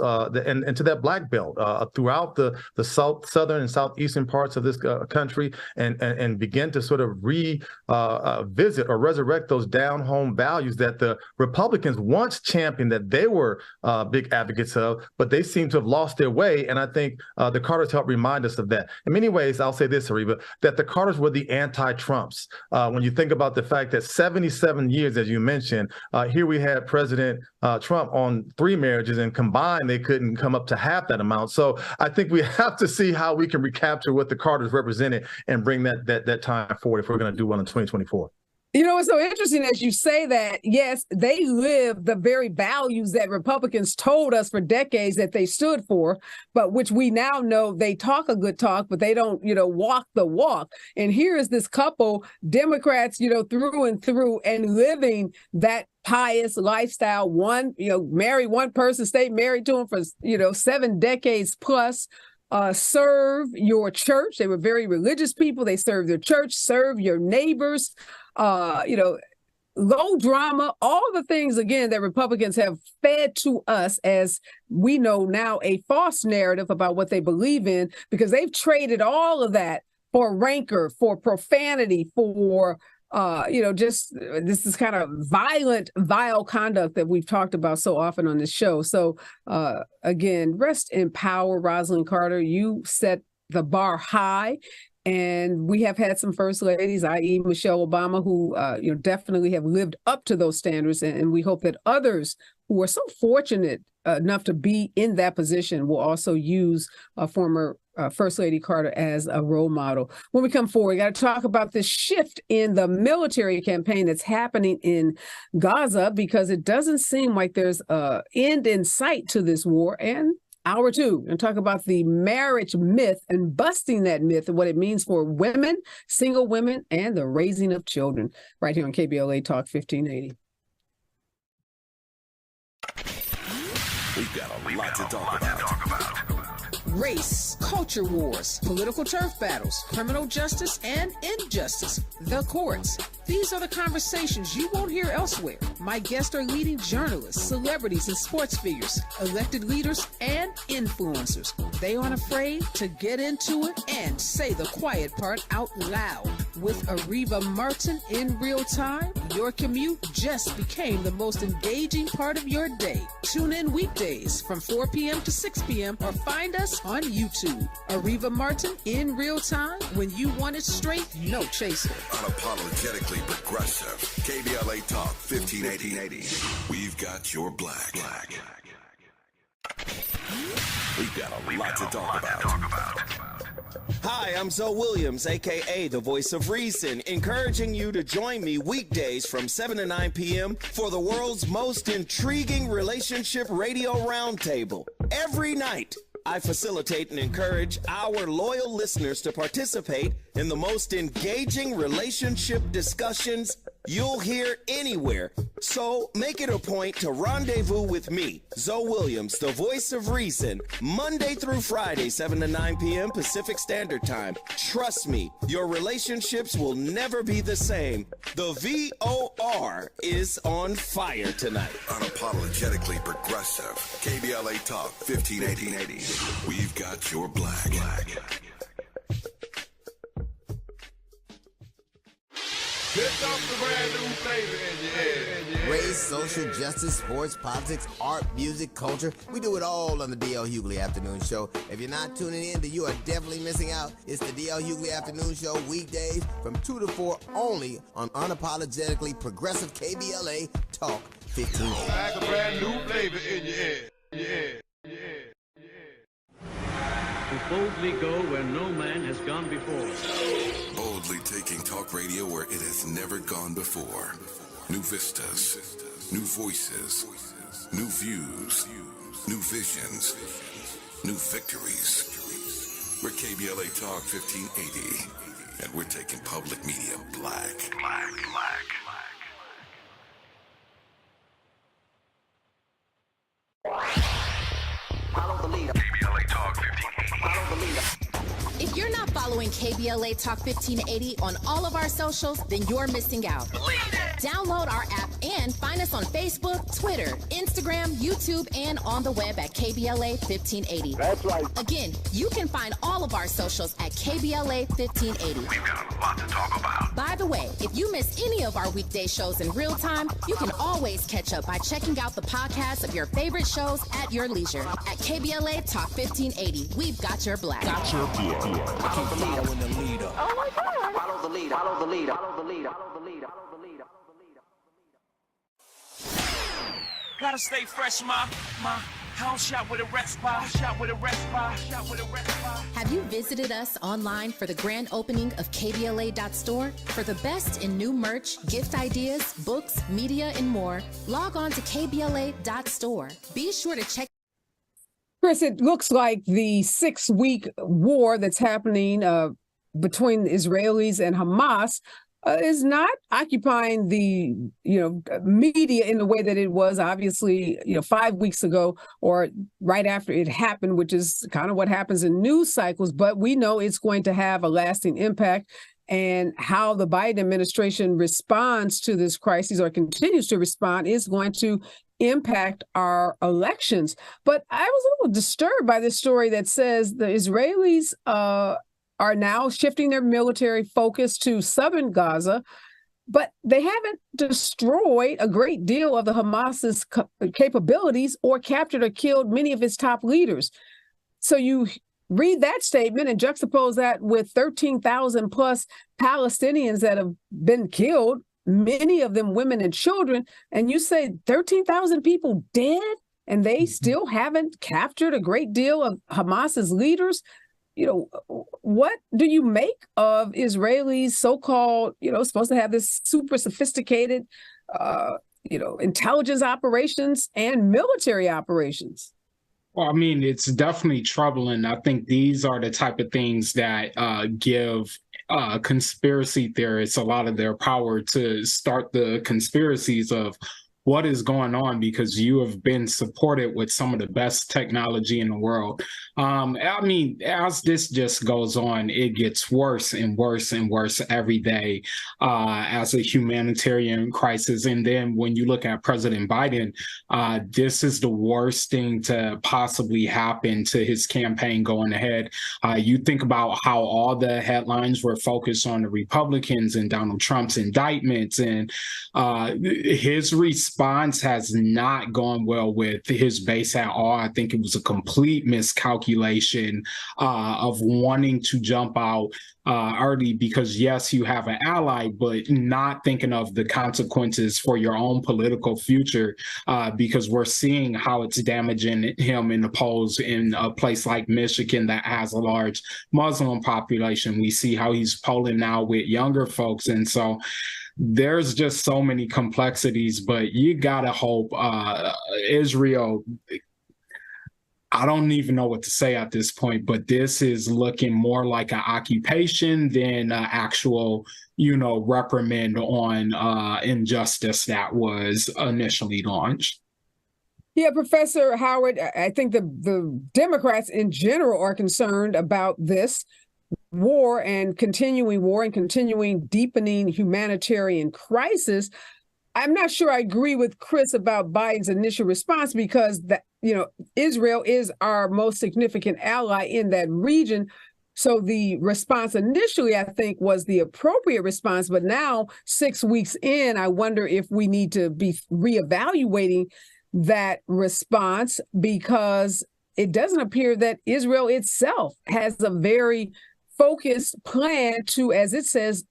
into that black belt throughout the southern and southeastern parts of this country and begin to sort of revisit or resurrect those down home values that the Republicans once championed, that they were big advocates of, but they seem to have lost their way. And I think the Carters help remind us of that. In many ways, I'll say this, Areva, that the Carters were the anti-Trumps. When you think about the fact that 77 years, as you mentioned, here we had President Trump on 3 marriages, and combined they couldn't come up to half that amount. So I think we have to see how we can recapture what the Carters represented and bring that time forward if we're going to do well in 2024. It's so interesting as you say that. Yes, they live the very values that Republicans told us for decades that they stood for, but which we now know they talk a good talk, but they don't, walk the walk. And here is this couple, Democrats, through and through, and living that pious lifestyle. One, marry one person, stay married to him for, 7 decades plus. Serve your church. They were very religious people. They served their church, serve your neighbors, low drama, all the things, again, that Republicans have fed to us as we know now a false narrative about what they believe in, because they've traded all of that for rancor, for profanity, for just this is kind of violent, vile conduct that we've talked about so often on this show. So again, rest in power, Rosalynn Carter. You set the bar high, and we have had some first ladies, i.e. Michelle Obama, who definitely have lived up to those standards. And we hope that others who are so fortunate enough to be in that position will also use former First Lady Carter as a role model. When we come forward, we got to talk about this shift in the military campaign that's happening in Gaza, because it doesn't seem like there's an end in sight to this war. And hour 2, and talk about the marriage myth and busting that myth and what it means for women, single women, and the raising of children, right here on KBLA Talk 1580. We've got a lot to talk about. Race, culture wars, political turf battles, criminal justice and injustice, the courts. These are the conversations you won't hear elsewhere. My guests are leading journalists, celebrities, and sports figures, elected leaders, and influencers. They aren't afraid to get into it and say the quiet part out loud. With Areva Martin in real time, your commute just became the most engaging part of your day. Tune in weekdays from 4 p.m. to 6 p.m. or find us on YouTube. Areva Martin in real time, when you want it straight, no chaser. Unapologetically progressive. KBLA Talk 1580. We've got your black. We've got a lot to talk about. Hi, I'm Zoe Williams, aka the voice of reason, encouraging you to join me weekdays from 7 to 9 p.m. for the world's most intriguing relationship radio roundtable. Every night, I facilitate and encourage our loyal listeners to participate in the most engaging relationship discussions you'll hear anywhere. So make it a point to rendezvous with me, Zoe Williams, the voice of reason, Monday through Friday, 7 to 9 p.m. Pacific Standard Time. Trust me, your relationships will never be the same. The VOR is on fire tonight. Unapologetically progressive. KBLA Talk 1580. We've got your black. Here comes the brand new flavor in your head. Race, social justice, sports, politics, art, music, culture. We do it all on the D.L. Hughley Afternoon Show. If you're not tuning in, then you are definitely missing out. It's the D.L. Hughley Afternoon Show weekdays from 2 to 4 only on unapologetically progressive KBLA Talk 1580. Like a brand new flavor in your head. To boldly go where no man has gone before. Boldly taking talk radio where it has never gone before. New vistas, new voices, new views, new visions, new victories. We're KBLA Talk 1580, and we're taking public media black. Follow the leader. KBLA Talk 1580. Follow the leader. If you're not following KBLA Talk 1580 on all of our socials, then you're missing out. Download our app and find us on Facebook, Twitter, Instagram, YouTube, and on the web at KBLA 1580. That's right. Again, you can find all of our socials at KBLA 1580. We've got a lot to talk about. By the way, if you miss any of our weekday shows in real time, you can always catch up by checking out the podcast of your favorite shows at your leisure. At KBLA Talk 1580, we've got your black. Follow the leader. Oh my God. Follow the leader. Follow the leader. Follow the leader. Follow the leader. Follow the leader. Gotta stay fresh, my house shot with a rest bar, shot with a rest bar, shot with a rest bar. Have you visited us online for the grand opening of KBLA.store? For the best in new merch, gift ideas, books, media, and more, log on to KBLA.store. Be sure to check. Chris, it looks like the 6-week war that's happening between the Israelis and Hamas is not occupying the media in the way that it was obviously 5 weeks ago or right after it happened, which is kind of what happens in news cycles. But we know it's going to have a lasting impact, and how the Biden administration responds to this crisis or continues to respond is going to impact our elections. But I was a little disturbed by this story that says the Israelis are now shifting their military focus to southern Gaza, but they haven't destroyed a great deal of the Hamas's capabilities or captured or killed many of its top leaders. So you read that statement and juxtapose that with 13,000 plus Palestinians that have been killed, many of them women and children, and you say 13,000 people dead, and they still haven't captured a great deal of Hamas's leaders. What do you make of Israelis' so-called, supposed to have this super sophisticated, intelligence operations and military operations? Well, I mean, it's definitely troubling. I think these are the type of things that give conspiracy theorists a lot of their power to start the conspiracies of what is going on, because you have been supported with some of the best technology in the world. I mean, as this just goes on, it gets worse and worse and worse every day as a humanitarian crisis. And then when you look at President Biden, this is the worst thing to possibly happen to his campaign going ahead. You think about how all the headlines were focused on the Republicans and Donald Trump's indictments, and his response response has not gone well with his base at all. I think it was a complete miscalculation of wanting to jump out early because, yes, you have an ally, but not thinking of the consequences for your own political future because we're seeing how it's damaging him in the polls in a place like Michigan that has a large Muslim population. We see how he's polling now with younger folks. And so there's just so many complexities, but you gotta hope Israel, I don't even know what to say at this point, but this is looking more like an occupation than an actual, reprimand on injustice that was initially launched. Yeah, Professor Howard, I think the Democrats in general are concerned about this war and continuing deepening humanitarian crisis. I'm not sure I agree with Chris about Biden's initial response because Israel is our most significant ally in that region. So the response initially, I think, was the appropriate response. But now, 6 weeks in, I wonder if we need to be reevaluating that response because it doesn't appear that Israel itself has a very focused plan to, as it says,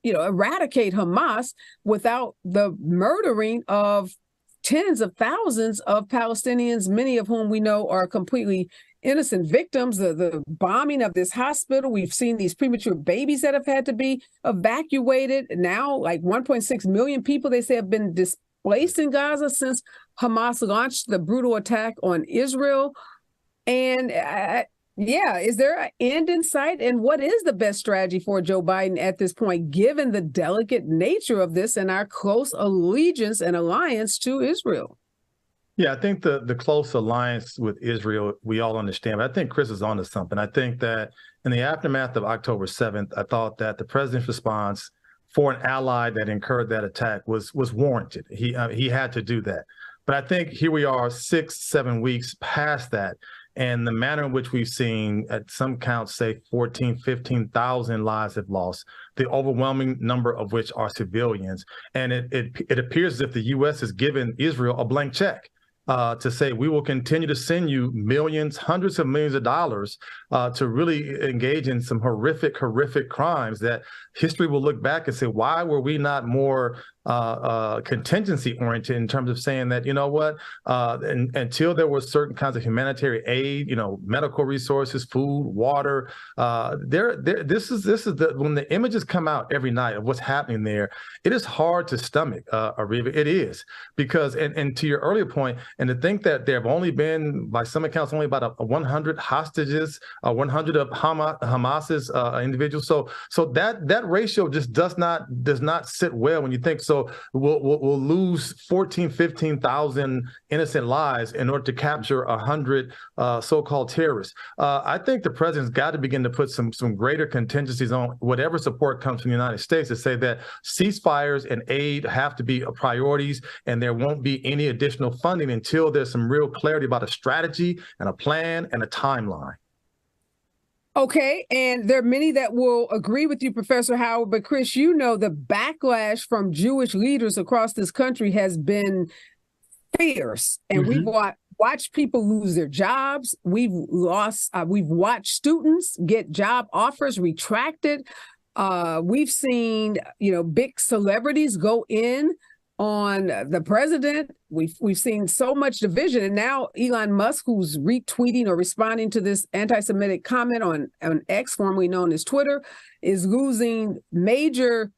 eradicate Hamas without the murdering of tens of thousands of Palestinians, many of whom we know are completely innocent victims. The bombing of this hospital, we've seen these premature babies that have had to be evacuated. Now, like 1.6 million people, they say, have been displaced in Gaza since Hamas launched the brutal attack on Israel. And is there an end in sight? And what is the best strategy for Joe Biden at this point, given the delicate nature of this and our close allegiance and alliance to Israel? Yeah, I think the close alliance with Israel, we all understand. But I think Chris is onto something. I think that in the aftermath of October 7th, I thought that the president's response for an ally that incurred that attack was warranted. He had to do that. But I think here we are 6-7 weeks past that. And the manner in which we've seen, at some counts, say 15,000 lives have lost, the overwhelming number of which are civilians. And it appears as if the U.S. has given Israel a blank check to say, we will continue to send you millions, hundreds of millions of dollars to really engage in some horrific crimes that history will look back and say, why were we not more contingency oriented in terms of saying that, until there were certain kinds of humanitarian aid, medical resources, food, water, this is when the images come out every night of what's happening there, it is hard to stomach, Areva. It is, because, and to your earlier point, and to think that there have only been, by some accounts, only about 100 hostages, 100 of Hamas's individuals. So that ratio just does not sit well when you think. So we'll lose 15,000 innocent lives in order to capture 100 so-called terrorists. I think the president's got to begin to put some greater contingencies on whatever support comes from the United States to say that ceasefires and aid have to be priorities, and there won't be any additional funding until there's some real clarity about a strategy and a plan and a timeline. Okay, and there are many that will agree with you, Professor Howard, but Chris, the backlash from Jewish leaders across this country has been fierce, and we've watched people lose their jobs. We've watched students get job offers retracted. We've seen, big celebrities go in on the president. We've seen so much division. And now Elon Musk, who's retweeting or responding to this anti-Semitic comment on X, formerly known as Twitter, is losing major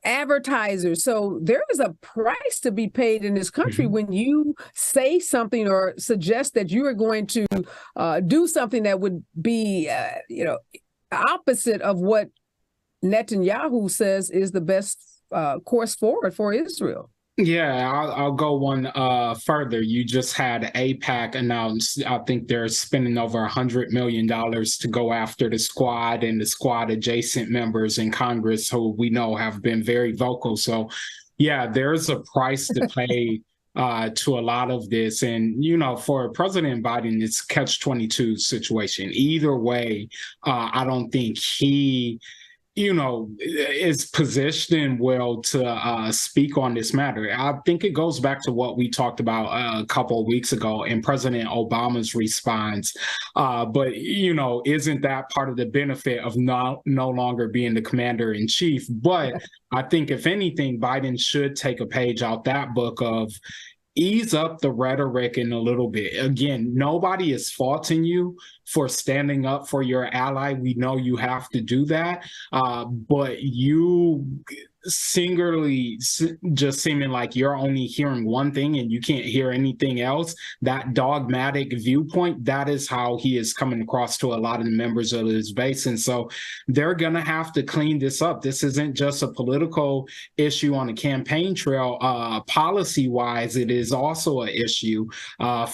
advertisers. So there is a price to be paid in this country when you say something or suggest that you are going to do something that would be, opposite of what Netanyahu says is the best course forward for Israel. Yeah, I'll go one further. You just had AIPAC announce, I think they're spending over $100 million to go after the squad and the squad adjacent members in Congress who we know have been very vocal. So, yeah, there's a price to pay to a lot of this. And, for President Biden, it's catch-22 situation. Either way, I don't think he is positioned well to speak on this matter. I think it goes back to what we talked about a couple of weeks ago in President Obama's response. But, isn't that part of the benefit of no longer being the commander in chief? But I think if anything, Biden should take a page out that book of ease up the rhetoric in a little bit. Again, nobody is faulting you for standing up for your ally. We know you have to do that, but you singularly just seeming like you're only hearing one thing and you can't hear anything else, that dogmatic viewpoint, that is how he is coming across to a lot of the members of his base. And so they're going to have to clean this up. This isn't just a political issue on the campaign trail. Policy-wise, it is also an issue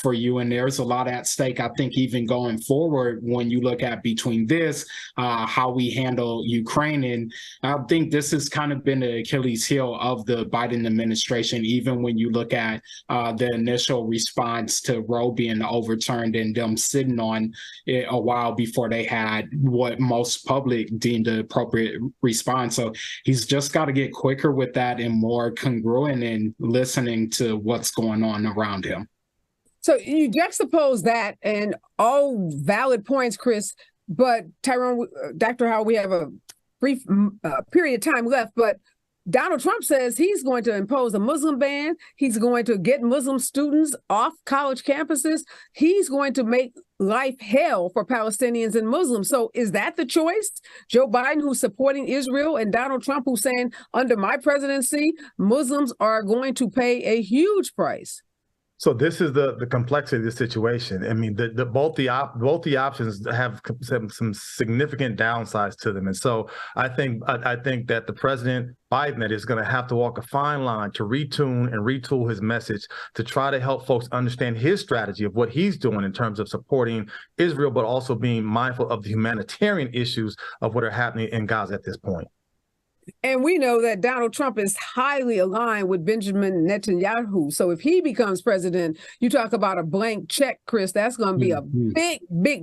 for you. And there's a lot at stake, I think, even going forward when you look at between this, how we handle Ukraine. And I think this has kind of been the Achilles heel of the Biden administration, even when you look at the initial response to Roe being overturned and them sitting on it a while before they had what most public deemed the appropriate response. So he's just got to get quicker with that and more congruent in listening to what's going on around him. So you juxtapose that and all valid points, Chris, but Tyrone, Dr. Howard, we have a brief period of time left, but Donald Trump says he's going to impose a Muslim ban. He's going to get Muslim students off college campuses. He's going to make life hell for Palestinians and Muslims. So is that the choice? Joe Biden, who's supporting Israel, and Donald Trump, who's saying under my presidency, Muslims are going to pay a huge price. So this is the complexity of the situation. I mean, both the options have some significant downsides to them, and so I think that the President Biden is going to have to walk a fine line to retune and retool his message to try to help folks understand his strategy of what he's doing in terms of supporting Israel, but also being mindful of the humanitarian issues of what are happening in Gaza at this point. And we know that Donald Trump is highly aligned with Benjamin Netanyahu. So if he becomes president, you talk about a blank check, Chris, that's going to be a big,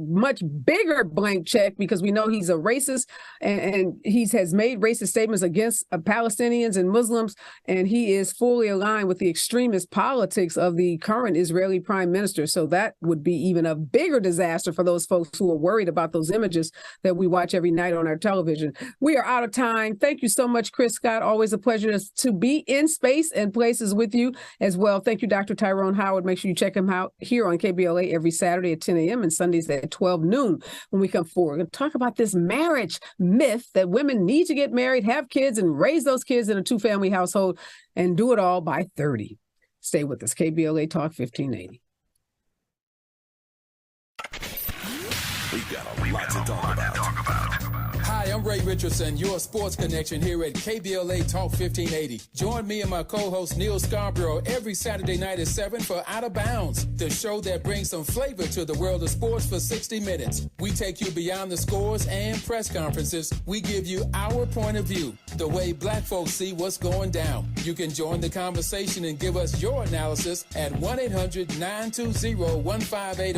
much bigger blank check, because we know he's a racist and he has made racist statements against Palestinians and Muslims. And he is fully aligned with the extremist politics of the current Israeli prime minister. So that would be even a bigger disaster for those folks who are worried about those images that we watch every night on our television. We are out of time. Thank you so much, Chris Scott. Always a pleasure to be in space and places with you as well. Thank you, Dr. Tyrone Howard. Make sure you check him out here on KBLA every Saturday at 10 a.m. and Sundays at 12 noon when we come forward. We're going to talk about this marriage myth that women need to get married, have kids, and raise those kids in a two-family household and do it all by 30. Stay with us. KBLA Talk 1580. We've got a lot to talk about. Hi, I'm Ray Richardson, your sports connection here at KBLA Talk 1580. Join me and my co-host Neil Scarborough every Saturday night at 7 for Out of Bounds, the show that brings some flavor to the world of sports for 60 minutes. We take you beyond the scores and press conferences. We give you our point of view, the way black folks see what's going down. You can join the conversation and give us your analysis at 1-800-920-1580.